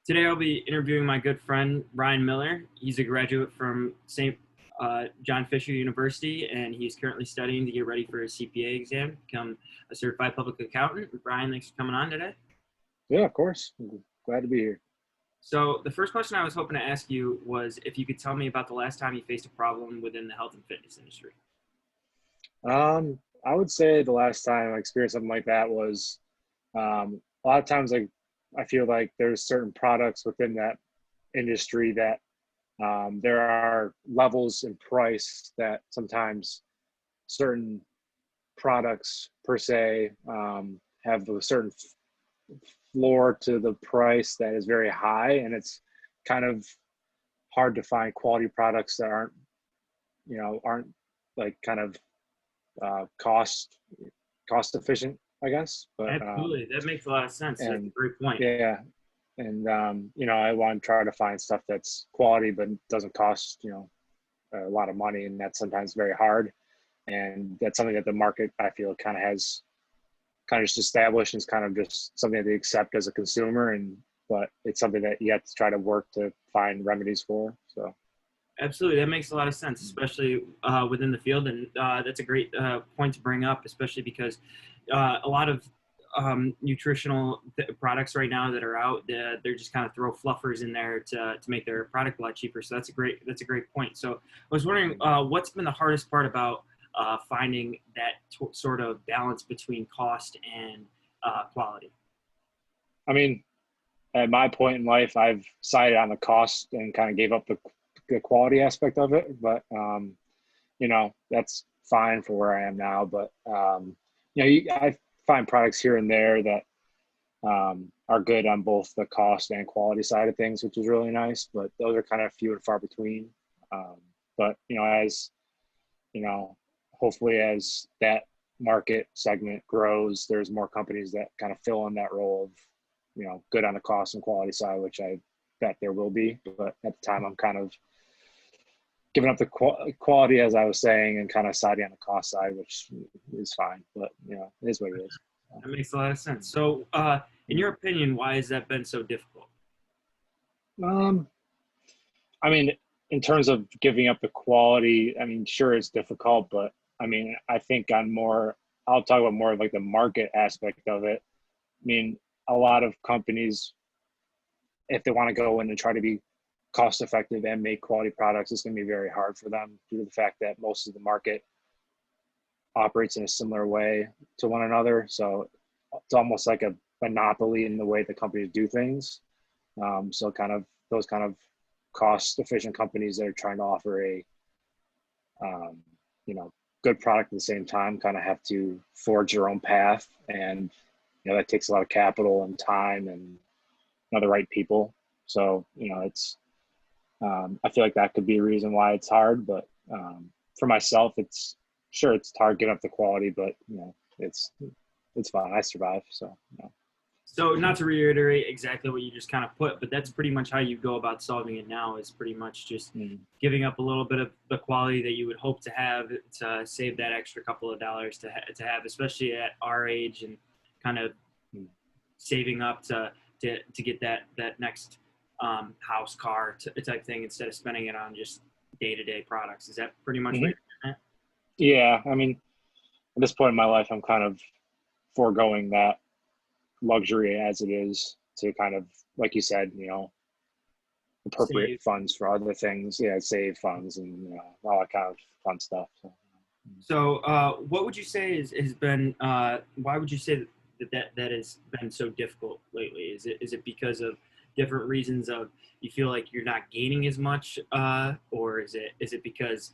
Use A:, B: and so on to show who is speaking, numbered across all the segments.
A: Today I'll be interviewing my good friend Brian Miller. He's a graduate from St. John Fisher University, and he's currently studying to get ready for his CPA exam, become a certified public accountant. Brian, thanks for coming on today.
B: Yeah, of course. I'm glad to be here.
A: So the first question I was hoping to ask you was if you could tell me about the last time you faced a problem within the health and fitness industry.
B: I would say the last time I experienced something like that was a lot of times I feel like there's certain products within that industry that there are levels in price that sometimes certain products per se have a certain floor to the price that is very high, and it's kind of hard to find quality products that aren't like kind of cost efficient, I guess. But
A: Absolutely, that makes a lot of sense. That's a
B: and
A: great point.
B: yeah, and I want to try to find stuff that's quality but doesn't cost a lot of money, and that's sometimes very hard. And that's something that the market, I feel, kind of has kind of just established, and it's kind of just something that they accept as a consumer. And but it's something that you have to try to work to find remedies for. So.
A: Absolutely, that makes a lot of sense, especially within the field, and that's a great point to bring up, especially because a lot of nutritional products right now that are out, they're just kind of throw fluffers in there to make their product a lot cheaper. So that's a great point. So I was wondering, what's been the hardest part about finding that sort of balance between cost and quality?
B: I mean, at my point in life, I've sided on the cost and kind of gave up the quality aspect of it. But that's fine for where I am now. But I find products here and there that are good on both the cost and quality side of things, which is really nice. But those are kind of few and far between. But as hopefully as that market segment grows, there's more companies that kind of fill in that role of good on the cost and quality side, which I bet there will be. But at the time, I'm kind of giving up the quality, as I was saying, and kind of siding on the cost side, which is fine. But it is what it is.
A: That makes a lot of sense. So, in your opinion, why has that been so difficult?
B: Um, I mean, in terms of giving up the quality, I mean, sure, it's difficult, but I mean, I think I'll talk about more of like the market aspect of it. I mean, a lot of companies, if they want to go in and try to be cost effective and make quality products, it's going to be very hard for them due to the fact that most of the market operates in a similar way to one another. So it's almost like a monopoly in the way the companies do things. So kind of those kind of cost efficient companies that are trying to offer a um, good product at the same time kind of have to forge their own path, and that takes a lot of capital and time and the right people. So it's I feel like that could be a reason why it's hard. But for myself, it's hard getting up the quality, but it's fine. I survive. So.
A: So, not to reiterate exactly what you just kind of put, but that's pretty much how you go about solving it now. Is pretty much just giving up a little bit of the quality that you would hope to have to save that extra couple of dollars to have, especially at our age, and kind of saving up to get that next house, car type thing, instead of spending it on just day-to-day products. Is that pretty much what
B: Mm-hmm.
A: you're doing?
B: Yeah, I mean, at this point in my life, I'm kind of foregoing that luxury as it is to kind of, like you said, appropriate
A: Save.
B: funds for other things. Yeah, save funds and all that kind of fun stuff. So.
A: So, what would you say has been? Why would you say that has been so difficult lately? Is it because of different reasons of you feel like you're not gaining as much, or is it because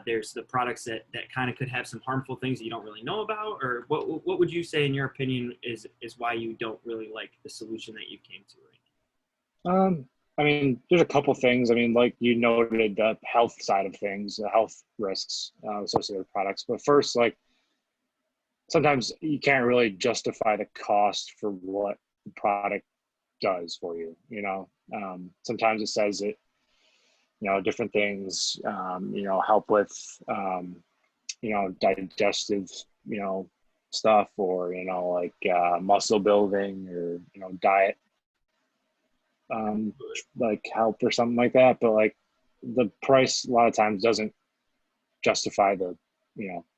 A: there's the products that kind of could have some harmful things that you don't really know about, or what would you say in your opinion is why you don't really like the solution that you came to right
B: Um, I mean, there's a couple things. I mean, like you noted, the health side of things, the health risks associated with products. But first, like sometimes you can't really justify the cost for what the product does for you. Sometimes it says it, different things, help with, digestive, stuff, or, like muscle building, or, diet like help or something like that. But like the price a lot of times doesn't justify the,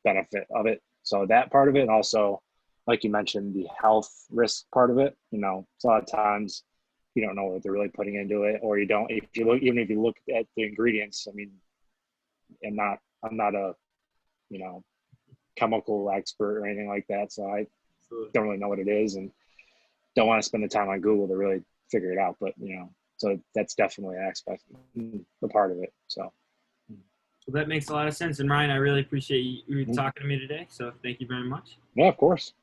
B: benefit of it. So that part of it, and also, like you mentioned, the health risk part of it, a lot of times you don't know what they're really putting into it, or you don't, even if you look at the ingredients, I mean, I'm not a, you know, chemical expert or anything like that. So I don't really know what it is and don't want to spend the time on Google to really figure it out. But, so that's definitely an aspect, the part of it. So.
A: Well, that makes a lot of sense. And Ryan, I really appreciate you talking to me today. So thank you very much.
B: Yeah, of course.